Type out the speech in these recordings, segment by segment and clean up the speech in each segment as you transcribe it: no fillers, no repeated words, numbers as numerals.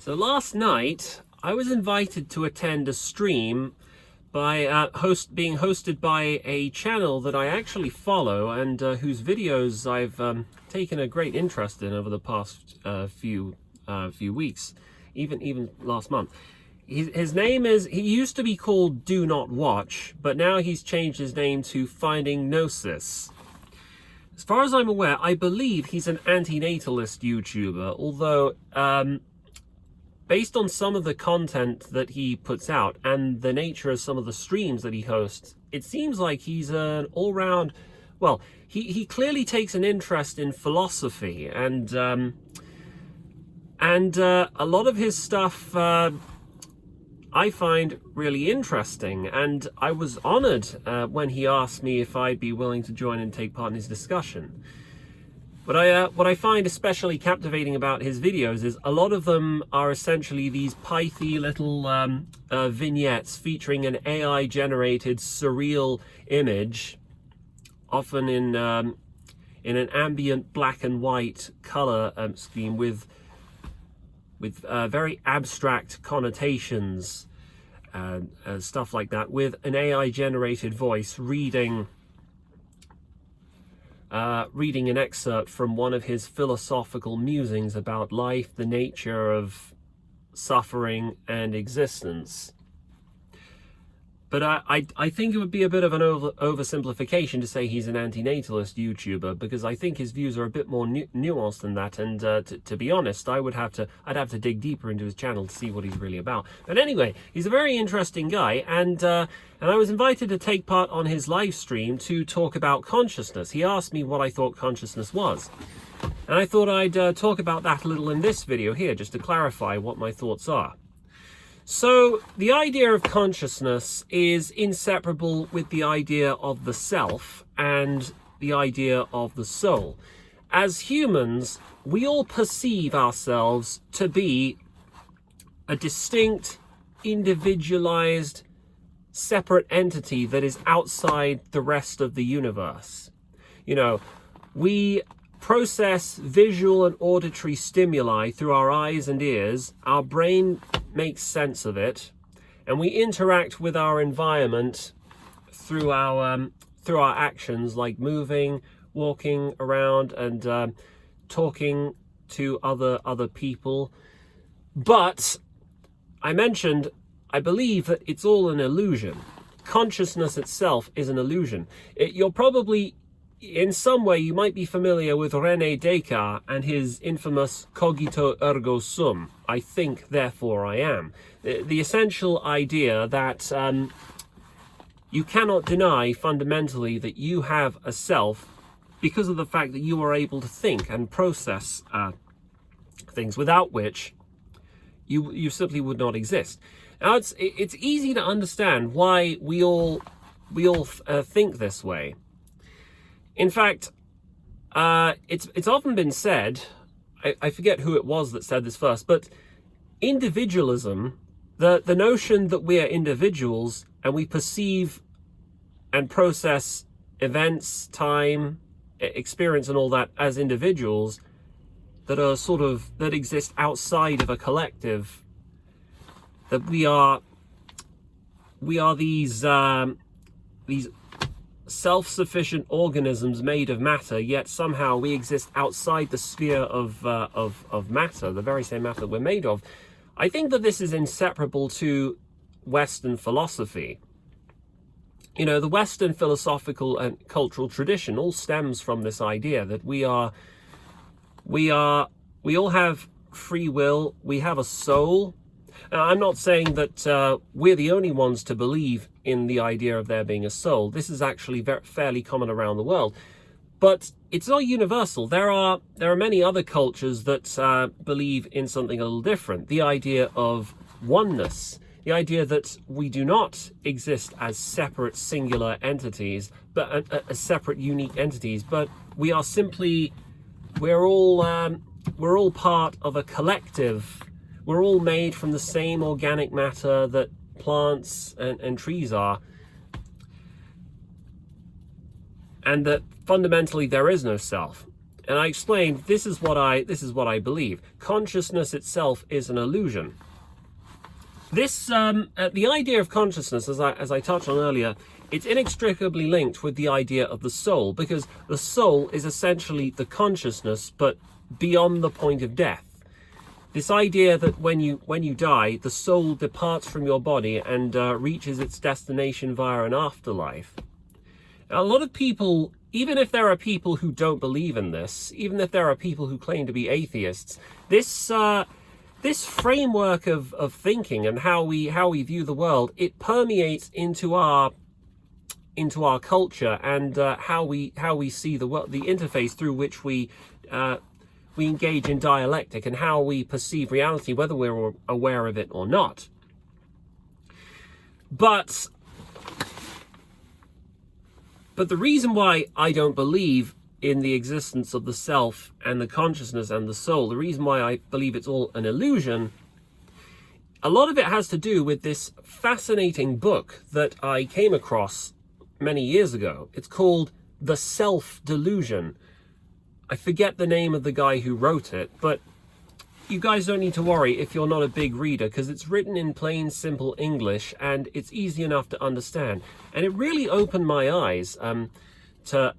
So last night, I was invited to attend a stream by being hosted by a channel that I actually follow and whose videos I've taken a great interest in over the past few weeks, even last month. His name is, he used to be called Do Not Watch, but now he's changed his name to Finding Gnosis. As far as I'm aware, I believe he's an antinatalist YouTuber, although based on some of the content that he puts out and the nature of some of the streams that he hosts, it seems like he's an all-round, well, he clearly takes an interest in philosophy, and a lot of his stuff I find really interesting, and I was honored when he asked me if I'd be willing to join and take part in his discussion. But what I find especially captivating about his videos is a lot of them are essentially these pithy little vignettes featuring an AI-generated surreal image, often in an ambient black and white color scheme with very abstract connotations, stuff like that, with an AI-generated voice reading an excerpt from one of his philosophical musings about life, the nature of suffering and existence. But I think it would be a bit of an oversimplification to say he's an antinatalist YouTuber, because I think his views are a bit more nuanced than that. And to be honest, I'd have to dig deeper into his channel to see what he's really about. But anyway, he's a very interesting guy, and I was invited to take part on his live stream to talk about consciousness. He asked me what I thought consciousness was, and I thought I'd talk about that a little in this video here, just to clarify what my thoughts are. So the idea of consciousness is inseparable with the idea of the self and the idea of the soul. As humans, we all perceive ourselves to be a distinct, individualized, separate entity that is outside the rest of the universe. You know, we process visual and auditory stimuli through our eyes and ears. Our brain makes sense of it, and we interact with our environment through our actions, like moving, walking around, and talking to other people. But I mentioned, I believe that it's all an illusion. Consciousness itself is an illusion. You're probably, in some way, you might be familiar with René Descartes and his infamous cogito ergo sum, I think, therefore I am. The essential idea that you cannot deny fundamentally that you have a self because of the fact that you are able to think and process things, without which you simply would not exist. Now, it's easy to understand why we all think this way. In fact, it's often been said, I forget who it was that said this first, but individualism, the notion that we are individuals and we perceive and process events, time, experience and all that as individuals that exist outside of a collective, that we are these self-sufficient organisms made of matter, yet somehow we exist outside the sphere of matter, the very same matter that we're made of. I think that this is inseparable to Western philosophy. You know, the Western philosophical and cultural tradition all stems from this idea that we all have free will, we have a soul. Now, I'm not saying that we're the only ones to believe in the idea of there being a soul. This is actually fairly common around the world, but it's not universal. There are many other cultures that believe in something a little different. The idea of oneness, the idea that we do not exist as separate singular entities, but as separate unique entities, but we are simply, we're all part of a collective. We're all made from the same organic matter that plants and trees are. And that fundamentally there is no self. And I explained, this is what I believe. Consciousness itself is an illusion. This the idea of consciousness, as I touched on earlier, it's inextricably linked with the idea of the soul, because the soul is essentially the consciousness, but beyond the point of death. This idea that when you die, the soul departs from your body and reaches its destination via an afterlife. Now, a lot of people, even if there are people who don't believe in this, even if there are people who claim to be atheists, this framework of thinking and how we view the world, it permeates into our culture and how we see the world, the interface through which we engage in dialectic and how we perceive reality, whether we're aware of it or not. But the reason why I don't believe in the existence of the self and the consciousness and the soul, the reason why I believe it's all an illusion, a lot of it has to do with this fascinating book that I came across many years ago. It's called The Self-Delusion. I forget the name of the guy who wrote it, but you guys don't need to worry if you're not a big reader, because it's written in plain, simple English and it's easy enough to understand. And it really opened my eyes to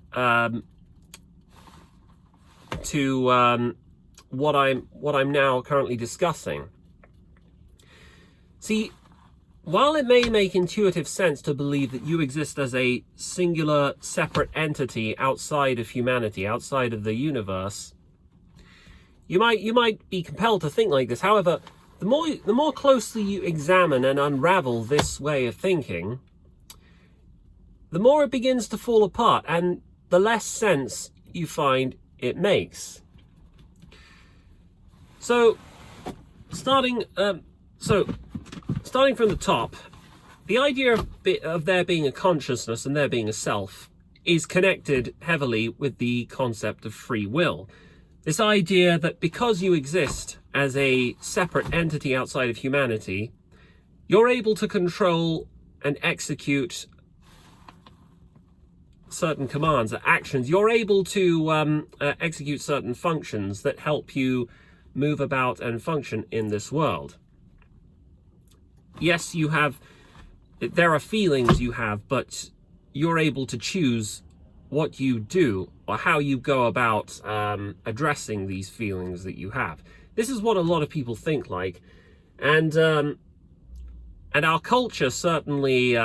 what I'm now currently discussing. See, while it may make intuitive sense to believe that you exist as a singular, separate entity outside of humanity, outside of the universe, you might be compelled to think like this. However, the more closely you examine and unravel this way of thinking, the more it begins to fall apart, and the less sense you find it makes. So, starting from the top, the idea of there being a consciousness and there being a self is connected heavily with the concept of free will. This idea that because you exist as a separate entity outside of humanity, you're able to control and execute certain commands or actions. You're able to execute certain functions that help you move about and function in this world. Yes, there are feelings you have, but you're able to choose what you do or how you go about addressing these feelings that you have. This is what a lot of people think like, and our culture certainly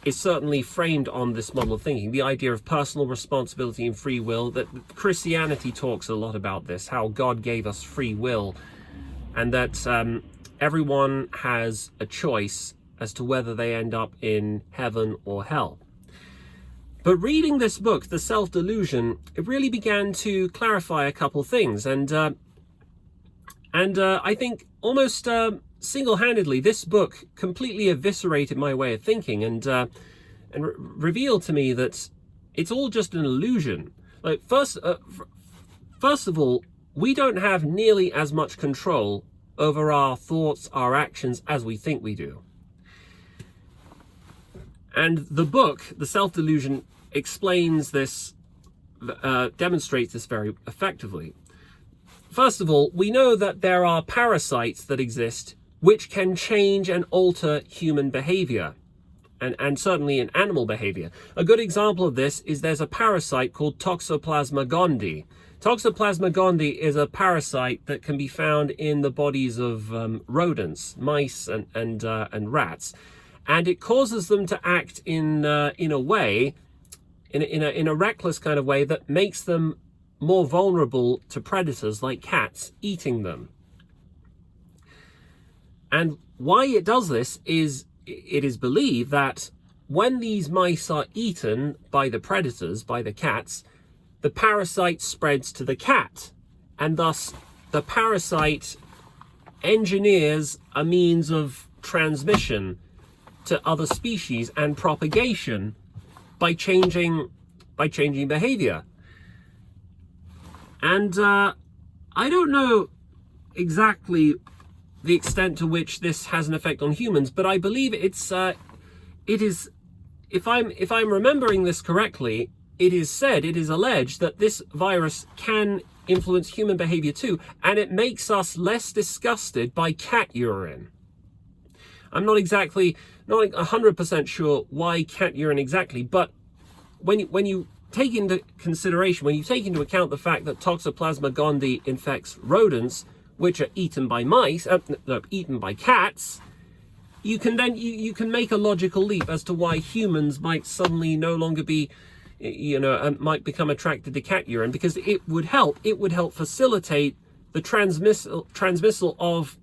is certainly framed on this model of thinking, the idea of personal responsibility and free will. That Christianity talks a lot about this, how God gave us free will, and that everyone has a choice as to whether they end up in heaven or hell. But reading this book, The Self-Delusion, it really began to clarify a couple things, and I think almost single-handedly, this book completely eviscerated my way of thinking and revealed to me that it's all just an illusion. Like first of all, we don't have nearly as much control over our thoughts, our actions, as we think we do. And the book, The Self-Delusion, explains this, demonstrates this very effectively. First of all, we know that there are parasites that exist which can change and alter human behavior, and certainly in animal behavior. A good example of this is there's a parasite called Toxoplasma gondii. Toxoplasma gondii is a parasite that can be found in the bodies of rodents, mice and rats, and it causes them to act in a way, in a reckless kind of way that makes them more vulnerable to predators like cats eating them. And why it does this is it is believed that when these mice are eaten by the predators, by the cats, the parasite spreads to the cat, and thus the parasite engineers a means of transmission to other species and propagation by changing behavior. And I don't know exactly the extent to which this has an effect on humans, but I believe it is, if I'm remembering this correctly, it is said, it is alleged that this virus can influence human behavior too, and it makes us less disgusted by cat urine. I'm not 100% sure why cat urine exactly, but when you take into consideration, when you take into account the fact that Toxoplasma gondii infects rodents, which are eaten by eaten by cats, you can make a logical leap as to why humans might suddenly no longer be, might become attracted to cat urine, because it would help facilitate the transmissal of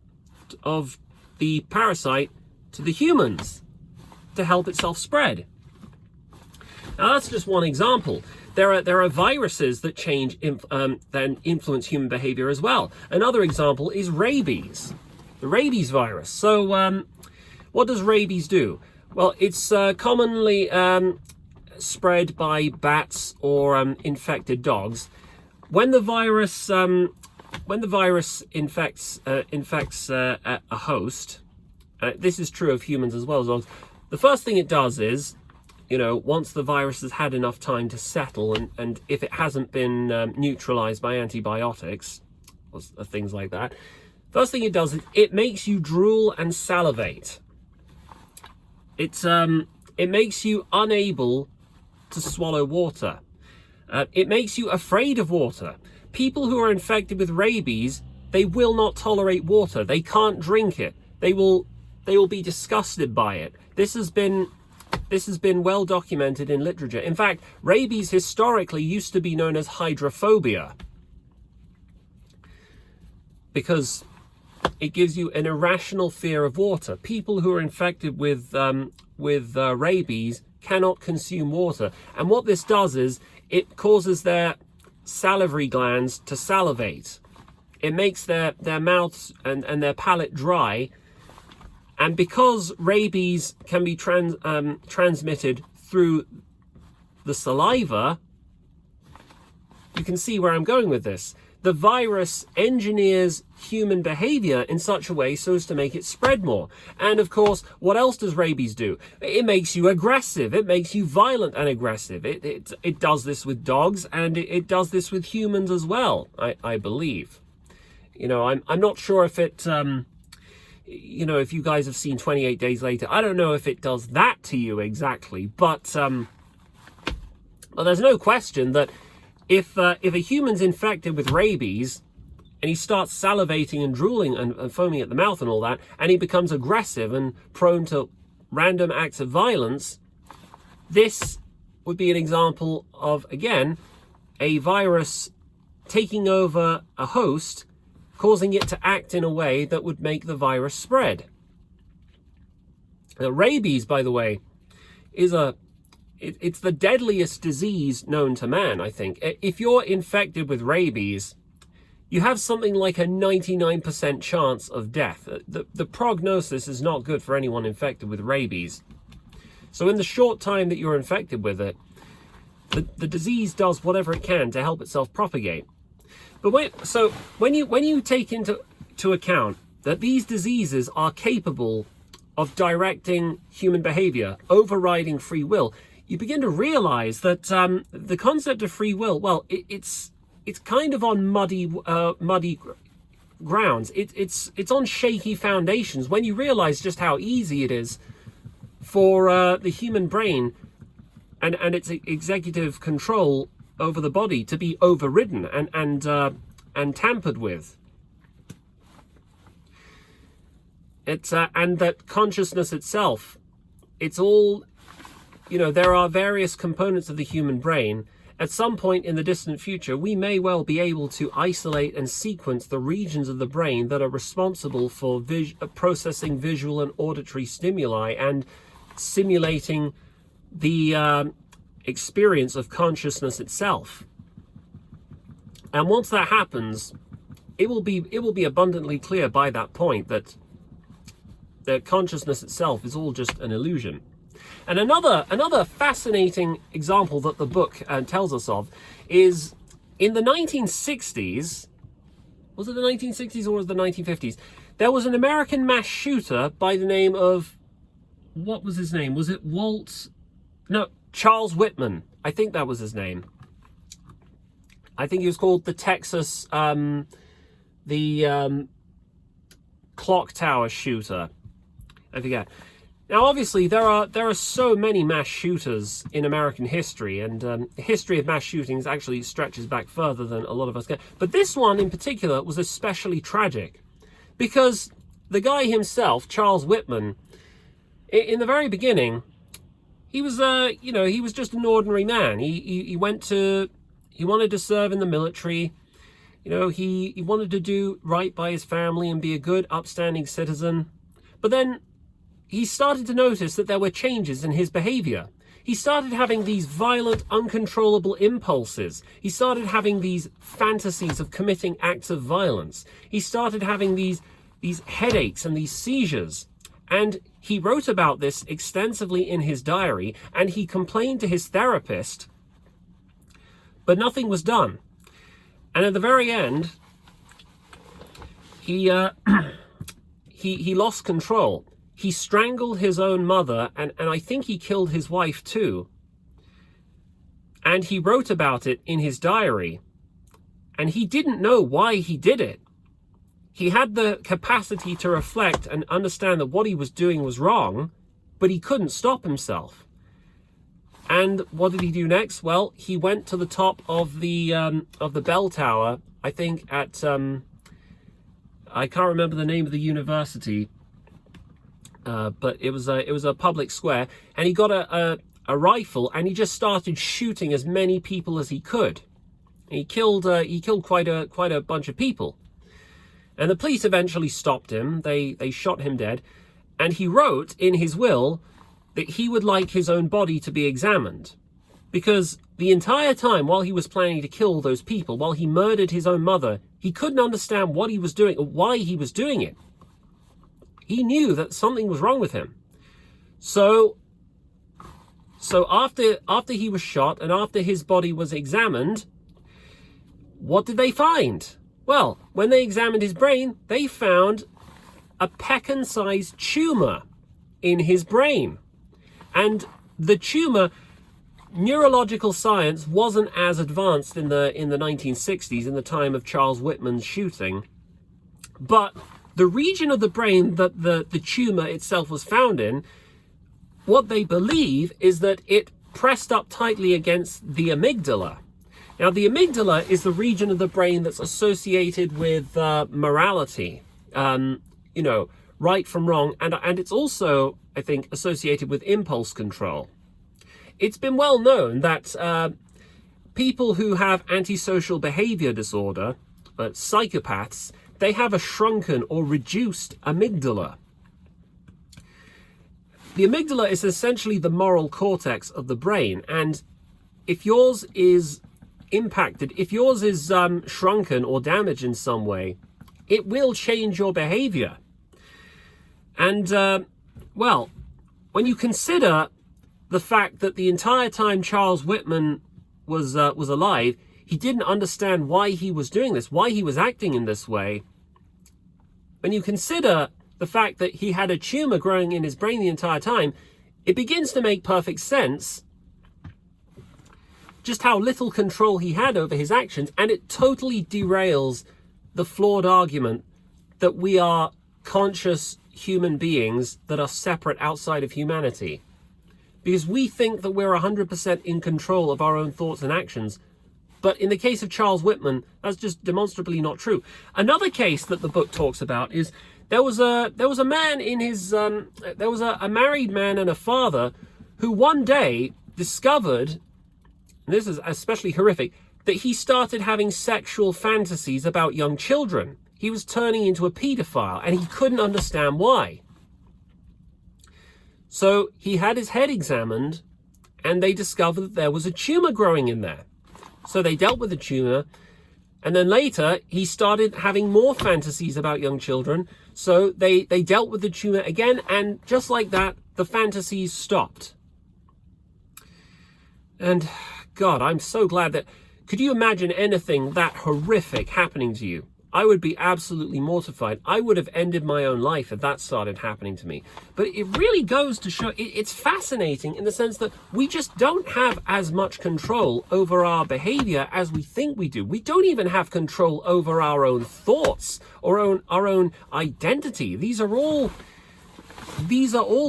the parasite to the humans to help itself spread. Now that's just one example. There are viruses that then influence human behavior as well. Another example is rabies, the rabies virus. So what does rabies do? Well, it's commonly spread by bats or infected dogs. When the virus infects a host, this is true of humans as well as dogs. The first thing it does is, once the virus has had enough time to settle, and if it hasn't been neutralized by antibiotics or things like that, first thing it does is it makes you drool and salivate. It makes you unable to swallow water. It makes you afraid of water. People who are infected with rabies, they will not tolerate water. They can't drink it. They will be disgusted by it. This has been well documented in literature. In fact, rabies historically used to be known as hydrophobia, because it gives you an irrational fear of water. People who are infected with rabies cannot consume water, and what this does is it causes their salivary glands to salivate. It makes their mouths and their palate dry. And because rabies can be transmitted through the saliva, you can see where I'm going with this. The virus engineers human behavior in such a way so as to make it spread more. And of course, what else does rabies do? It makes you aggressive. It makes you violent and aggressive. It does this with dogs, and it does this with humans as well, I believe. I'm not sure if it... if you guys have seen 28 Days Later, I don't know if it does that to you exactly, but there's no question that if a human's infected with rabies and he starts salivating and drooling and foaming at the mouth and all that, and he becomes aggressive and prone to random acts of violence, this would be an example of, again, a virus taking over a host, causing it to act in a way that would make the virus spread. Rabies, by the way, it's the deadliest disease known to man, I think. If you're infected with rabies, you have something like a 99% chance of death. The prognosis is not good for anyone infected with rabies. So in the short time that you're infected with it, the disease does whatever it can to help itself propagate. But when you take into account that these diseases are capable of directing human behavior, overriding free will, you begin to realize that the concept of free will, well, it's kind of on muddy grounds. It's on shaky foundations when you realize just how easy it is for the human brain and its executive control over the body to be overridden and tampered with. And that consciousness itself, it's all, there are various components of the human brain. At some point in the distant future, we may well be able to isolate and sequence the regions of the brain that are responsible for processing visual and auditory stimuli and simulating the experience of consciousness itself. And once that happens, it will be abundantly clear by that point that the consciousness itself is all just an illusion. And another fascinating example that the book tells us of is in the 1960s. Was it the 1960s or was it the 1950s? There was an American mass shooter by the name of, what was his name? Was it Walt? No, Charles Whitman, I think that was his name. I think he was called the Texas, clock tower shooter. I forget. Now, obviously, there are so many mass shooters in American history, and the history of mass shootings actually stretches back further than a lot of us get. But this one in particular was especially tragic, because the guy himself, Charles Whitman, in the very beginning, he was he was just an ordinary man. He wanted to serve in the military. He wanted to do right by his family and be a good, upstanding citizen. But then he started to notice that there were changes in his behavior. He started having these violent, uncontrollable impulses. He started having these fantasies of committing acts of violence. He started having these headaches and these seizures. And he wrote about this extensively in his diary, and he complained to his therapist, but nothing was done. And at the very end, he lost control. He strangled his own mother, and I think he killed his wife too. And he wrote about it in his diary. And he didn't know why he did it. He had the capacity to reflect and understand that what he was doing was wrong, but he couldn't stop himself. And what did he do next? Well, he went to the top of the bell tower, I think at I can't remember the name of the university, but it was a public square, and he got a rifle, and he just started shooting as many people as he could. He killed quite a bunch of people, and the police eventually stopped him. They shot him dead, and he wrote in his will that he would like his own body to be examined, because the entire time while he was planning to kill those people, while he murdered his own mother, he couldn't understand what he was doing or why he was doing it. He knew that something was wrong with him. So after he was shot and after his body was examined, what did they find? Well, when they examined his brain, they found a pecan-sized tumor in his brain. And the tumor, neurological science wasn't as advanced in the 1960s, in the time of Charles Whitman's shooting. But the region of the brain that the tumor itself was found in, what they believe is that it pressed up tightly against the amygdala. Now, the amygdala is the region of the brain that's associated with morality, right from wrong, and it's also, I think, associated with impulse control. It's been well known that people who have antisocial behavior disorder, psychopaths, they have a shrunken or reduced amygdala. The amygdala is essentially the moral cortex of the brain, and if yours is impacted, if yours is shrunken or damaged in some way, it will change your behavior. And well, when you consider the fact that the entire time Charles Whitman was alive, he didn't understand why he was doing this, why he was acting in this way. When you consider the fact that he had a tumor growing in his brain the entire time, it begins to make perfect sense just how little control he had over his actions, and it totally derails the flawed argument that we are conscious human beings that are separate outside of humanity. Because we think that we're 100% in control of our own thoughts and actions. But in the case of Charles Whitman, that's just demonstrably not true. Another case that the book talks about is there was a man in his, there was a married man and a father who one day discovered, and this is especially horrific, that he started having sexual fantasies about young children. He was turning into a pedophile, and he couldn't understand why. So he had his head examined, and they discovered that there was a tumor growing in there. So they dealt with the tumor, and then later he started having more fantasies about young children. So they dealt with the tumor again, and just like that, the fantasies stopped. And God, I'm so glad that, could you imagine anything that horrific happening to you? I would be absolutely mortified. I would have ended my own life if that started happening to me. But it really goes to show, it's fascinating in the sense that we just don't have as much control over our behavior as we think we do. We don't even have control over our own thoughts or our own identity. These are all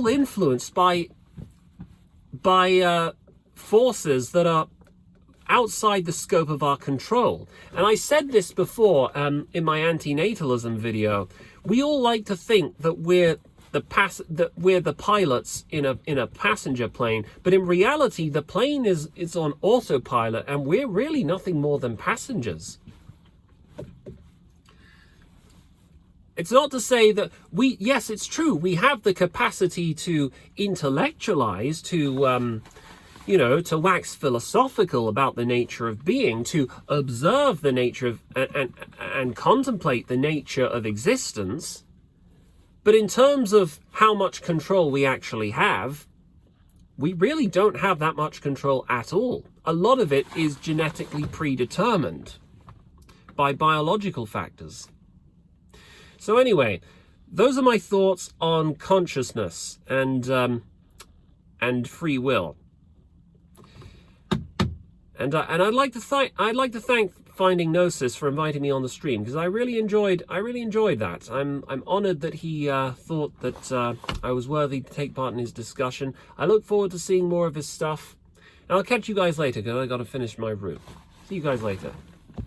influenced by forces that are outside the scope of our control. And I said this before in my antinatalism video. We all like to think that we're the pilots in a passenger plane, but in reality the plane is on autopilot and we're really nothing more than passengers. It's not to say that yes, it's true, we have the capacity to intellectualize, to to wax philosophical about the nature of being, to observe the nature of and contemplate the nature of existence. But in terms of how much control we actually have, we really don't have that much control at all. A lot of it is genetically predetermined by biological factors. So anyway, those are my thoughts on consciousness and free will. And I'd like to thank Finding Gnosis for inviting me on the stream, because I really enjoyed that. I'm honored that he thought that I was worthy to take part in his discussion. I look forward to seeing more of his stuff. And I'll catch you guys later, because I got to finish my route. See you guys later.